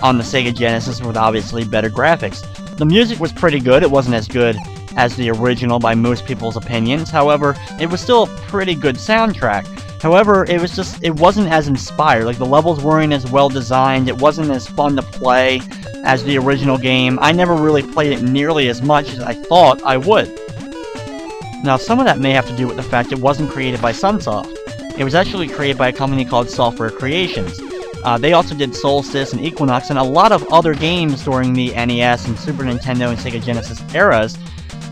on the Sega Genesis with obviously better graphics. The music was pretty good. It wasn't as good as the original by most people's opinions. However, it was still a pretty good soundtrack. However, it wasn't as inspired. Like, the levels weren't as well designed. It wasn't as fun to play as the original game. I never really played it nearly as much as I thought I would. Now, some of that may have to do with the fact it wasn't created by Sunsoft. It was actually created by a company called Software Creations. They also did Solstice and Equinox and a lot of other games during the NES and Super Nintendo and Sega Genesis eras.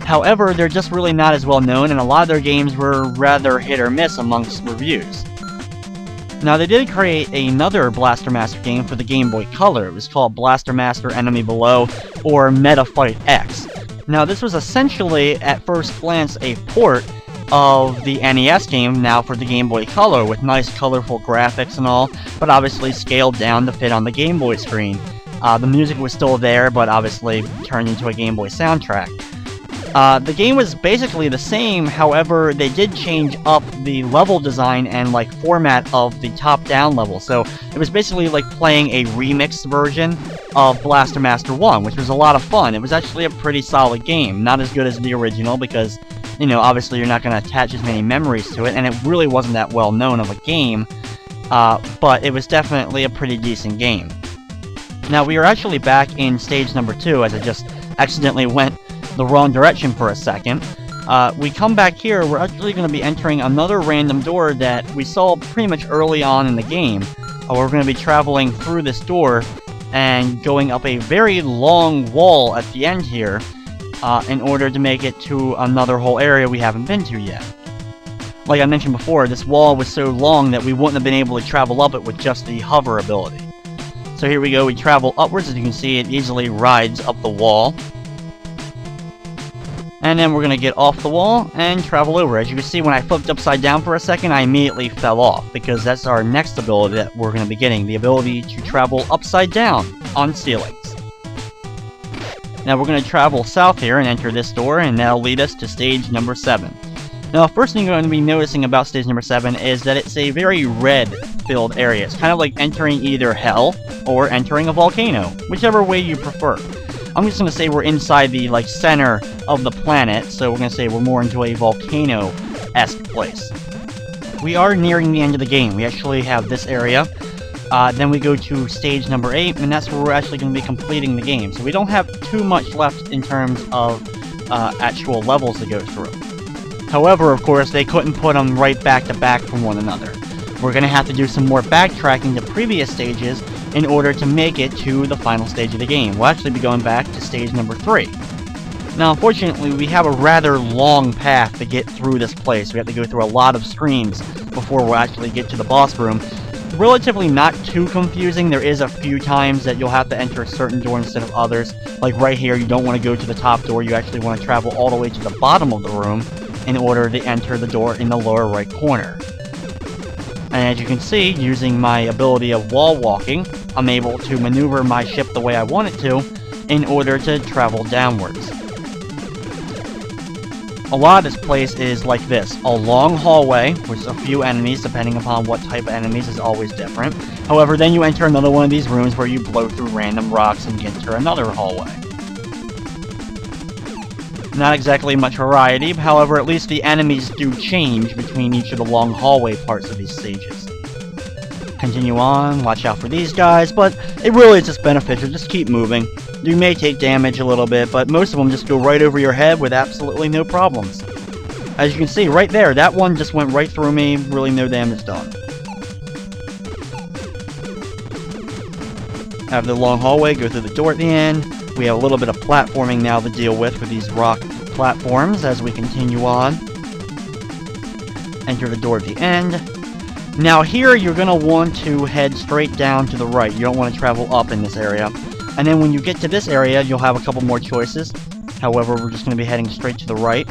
However, they're just really not as well known, and a lot of their games were rather hit or miss amongst reviews. Now, they did create another Blaster Master game for the Game Boy Color. It was called Blaster Master Enemy Below, or Meta Fight X. Now, this was essentially, at first glance, a port of the NES game now for the Game Boy Color, with nice colorful graphics and all, but obviously scaled down to fit on the Game Boy screen. The music was still there, but obviously turned into a Game Boy soundtrack. The game was basically the same, however, they did change up the level design and, like, format of the top-down level. So, it was basically like playing a remixed version of Blaster Master 1, which was a lot of fun. It was actually a pretty solid game. Not as good as the original, because, you know, obviously you're not going to attach as many memories to it, and it really wasn't that well known of a game, but it was definitely a pretty decent game. Now, we are actually back in stage number 2, as I just accidentally went the wrong direction for a second. We come back here, we're actually going to be entering another random door that we saw pretty much early on in the game. We're going to be traveling through this door and going up a very long wall at the end here in order to make it to another whole area we haven't been to yet. Like I mentioned before, this wall was so long that we wouldn't have been able to travel up it with just the hover ability. So here we go, we travel upwards. As you can see, it easily rides up the wall. And then we're going to get off the wall and travel over. As you can see, when I flipped upside down for a second, I immediately fell off, because that's our next ability that we're going to be getting, the ability to travel upside down on ceilings. Now we're going to travel south here and enter this door, and that'll lead us to stage number 7. Now, the first thing you're going to be noticing about stage number 7 is that it's a very red-filled area. It's kind of like entering either hell or entering a volcano, whichever way you prefer. I'm just going to say we're inside the, like, center of the planet, so we're going to say we're more into a volcano-esque place. We are nearing the end of the game. We actually have this area. Then we go to stage number 8, and that's where we're actually going to be completing the game. So we don't have too much left in terms of actual levels to go through. However, of course, they couldn't put them right back to back from one another. We're going to have to do some more backtracking to previous stages in order to make it to the final stage of the game. We'll actually be going back to stage number 3. Now, unfortunately, we have a rather long path to get through this place. We have to go through a lot of screens before we'll actually get to the boss room. Relatively not too confusing. There is a few times that you'll have to enter a certain door instead of others. Like right here, you don't want to go to the top door. You actually want to travel all the way to the bottom of the room in order to enter the door in the lower right corner. And as you can see, using my ability of wall walking, I'm able to maneuver my ship the way I want it to in order to travel downwards. A lot of this place is like this, a long hallway with a few enemies, depending upon what type of enemies is always different. However, then you enter another one of these rooms where you blow through random rocks and get to another hallway. Not exactly much variety, however, at least the enemies do change between each of the long hallway parts of these stages. Continue on, watch out for these guys, but it really is just beneficial, just keep moving. You may take damage a little bit, but most of them just go right over your head with absolutely no problems. As you can see, right there, that one just went right through me, really no damage done. Have the long hallway, go through the door at the end. We have a little bit of platforming now to deal with these rock platforms as we continue on. Enter the door at the end. Now here, you're going to want to head straight down to the right. You don't want to travel up in this area. And then when you get to this area, you'll have a couple more choices. However, we're just going to be heading straight to the right.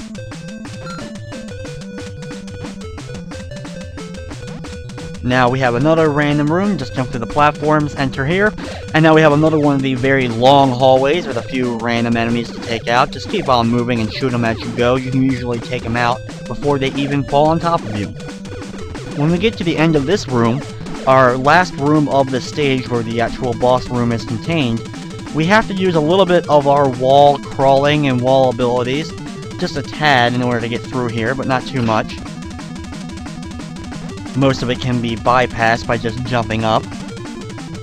Now we have another random room, just jump through the platforms, enter here. And now we have another one of the very long hallways with a few random enemies to take out. Just keep on moving and shoot them as you go. You can usually take them out before they even fall on top of you. When we get to the end of this room, our last room of the stage where the actual boss room is contained, we have to use a little bit of our wall crawling and wall abilities, just a tad in order to get through here, but not too much. Most of it can be bypassed by just jumping up.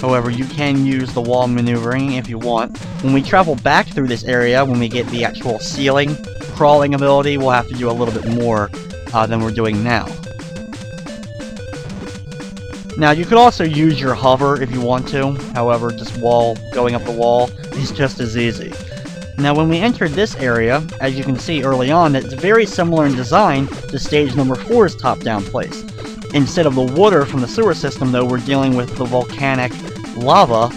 However, you can use the wall maneuvering if you want. When we travel back through this area, when we get the actual ceiling crawling ability, we'll have to do a little bit more than we're doing now. Now, you could also use your hover if you want to. However, just going up the wall is just as easy. Now, when we entered this area, as you can see early on, it's very similar in design to stage number 4's top-down place. Instead of the water from the sewer system, though, we're dealing with the volcanic lava,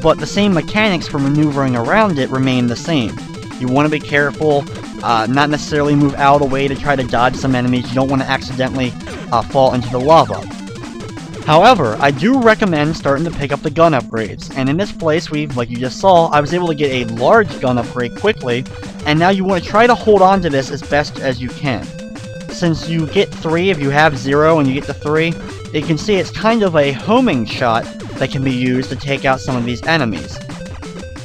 but the same mechanics for maneuvering around it remain the same. You want to be careful, not necessarily move out of the way to try to dodge some enemies. You don't want to accidentally fall into the lava. However, I do recommend starting to pick up the gun upgrades, and in this place, like you just saw, I was able to get a large gun upgrade quickly, and now you want to try to hold on to this as best as you can. Since you get 3, if you have 0 and you get the 3, you can see it's kind of a homing shot that can be used to take out some of these enemies.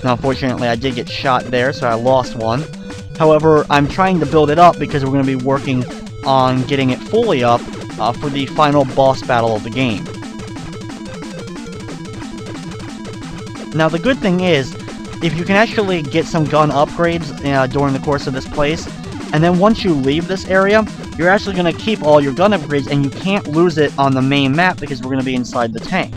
Now, unfortunately, I did get shot there, so I lost one. However, I'm trying to build it up because we're going to be working on getting it fully up for the final boss battle of the game. Now, the good thing is, if you can actually get some gun upgrades during the course of this place, and then once you leave this area, you're actually going to keep all your gun upgrades, and you can't lose it on the main map because we're going to be inside the tank.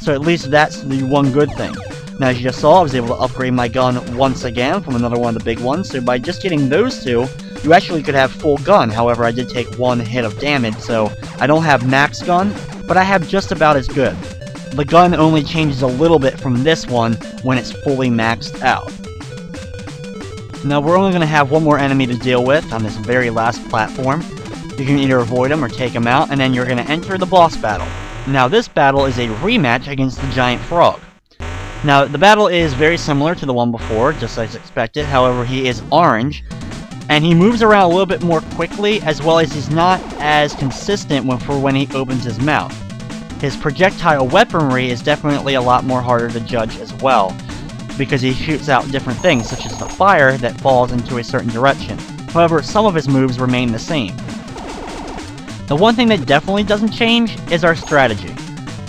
So at least that's the one good thing. Now, as you just saw, I was able to upgrade my gun once again from another one of the big ones, so by just getting those two, you actually could have full gun. However, I did take 1 hit of damage, so I don't have max gun, but I have just about as good. The gun only changes a little bit from this one when it's fully maxed out. Now, we're only going to have one more enemy to deal with on this very last platform. You can either avoid him or take him out, and then you're going to enter the boss battle. Now, this battle is a rematch against the giant frog. Now, the battle is very similar to the one before, just as expected. However, he is orange, and he moves around a little bit more quickly, as well as he's not as consistent when he opens his mouth. His projectile weaponry is definitely a lot more harder to judge as well, because he shoots out different things, such as the fire that falls into a certain direction. However, some of his moves remain the same. The one thing that definitely doesn't change is our strategy.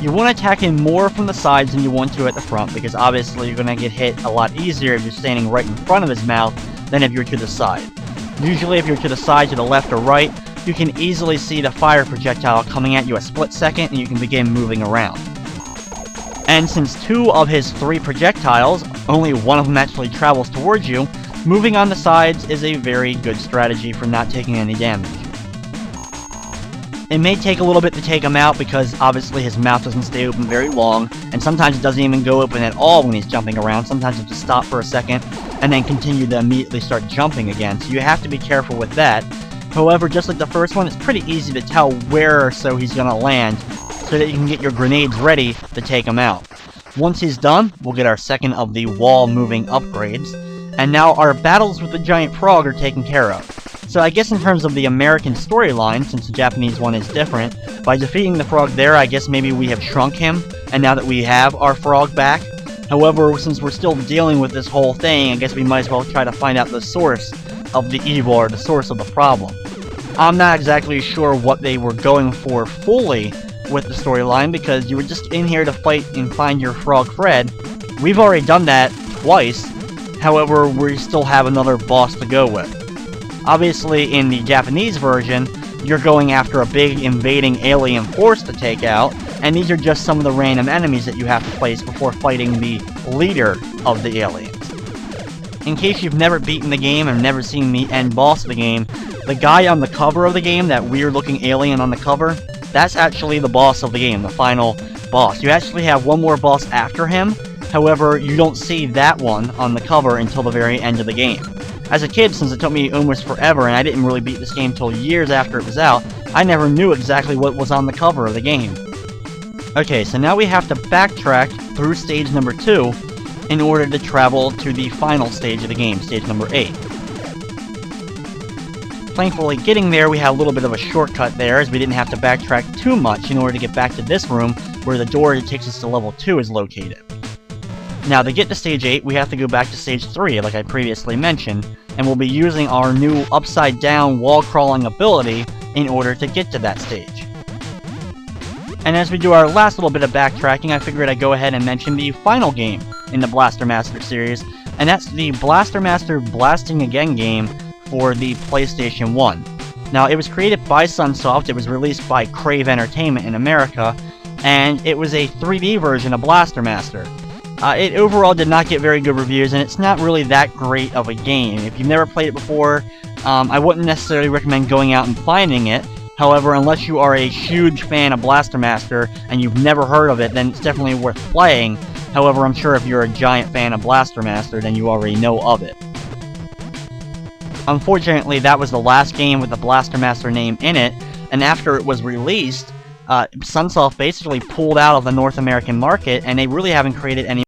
You want to attack him more from the sides than you want to at the front, because obviously you're going to get hit a lot easier if you're standing right in front of his mouth than if you're to the side. Usually if you're to the side, to the left or right, you can easily see the fire projectile coming at you a split second, and you can begin moving around. And since 2 of his 3 projectiles, only one of them actually travels towards you, moving on the sides is a very good strategy for not taking any damage. It may take a little bit to take him out because obviously his mouth doesn't stay open very long, and sometimes it doesn't even go open at all when he's jumping around. Sometimes you have to stop for a second and then continue to immediately start jumping again, so you have to be careful with that. However, just like the first one, it's pretty easy to tell where or so he's going to land, so that you can get your grenades ready to take him out. Once he's done, we'll get our second of the wall-moving upgrades, and now our battles with the giant frog are taken care of. So I guess in terms of the American storyline, since the Japanese one is different, by defeating the frog there, I guess maybe we have shrunk him, and now that we have our frog back. However, since we're still dealing with this whole thing, I guess we might as well try to find out the source of the evil, or the source of the problem. I'm not exactly sure what they were going for fully with the storyline, because you were just in here to fight and find your frog Fred. We've already done that twice, however, we still have another boss to go with. Obviously, in the Japanese version, you're going after a big invading alien force to take out, and these are just some of the random enemies that you have to face before fighting the leader of the aliens. In case you've never beaten the game and never seen the end boss of the game, the guy on the cover of the game, that weird-looking alien on the cover, that's actually the boss of the game, the final boss. You actually have one more boss after him, however, you don't see that one on the cover until the very end of the game. As a kid, since it took me almost forever and I didn't really beat this game till years after it was out, I never knew exactly what was on the cover of the game. Okay, so now we have to backtrack through stage number 2 in order to travel to the final stage of the game, stage number 8. thankfully, getting there, we had a little bit of a shortcut there, as we didn't have to backtrack too much in order to get back to this room, where the door that takes us to level 2 is located. Now, to get to Stage 8, we have to go back to Stage 3, like I previously mentioned, and we'll be using our new upside-down wall-crawling ability in order to get to that stage. And as we do our last little bit of backtracking, I figured I'd go ahead and mention the final game in the Blaster Master series, and that's the Blaster Master Blasting Again game for the PlayStation 1. Now, it was created by Sunsoft, it was released by Crave Entertainment in America, and it was a 3D version of Blaster Master. It overall did not get very good reviews, and it's not really that great of a game. If you've never played it before, I wouldn't necessarily recommend going out and finding it. However, unless you are a huge fan of Blaster Master and you've never heard of it, then it's definitely worth playing. However, I'm sure if you're a giant fan of Blaster Master, then you already know of it. Unfortunately, that was the last game with the Blaster Master name in it, and after it was released, Sunsoft basically pulled out of the North American market, and they really haven't created any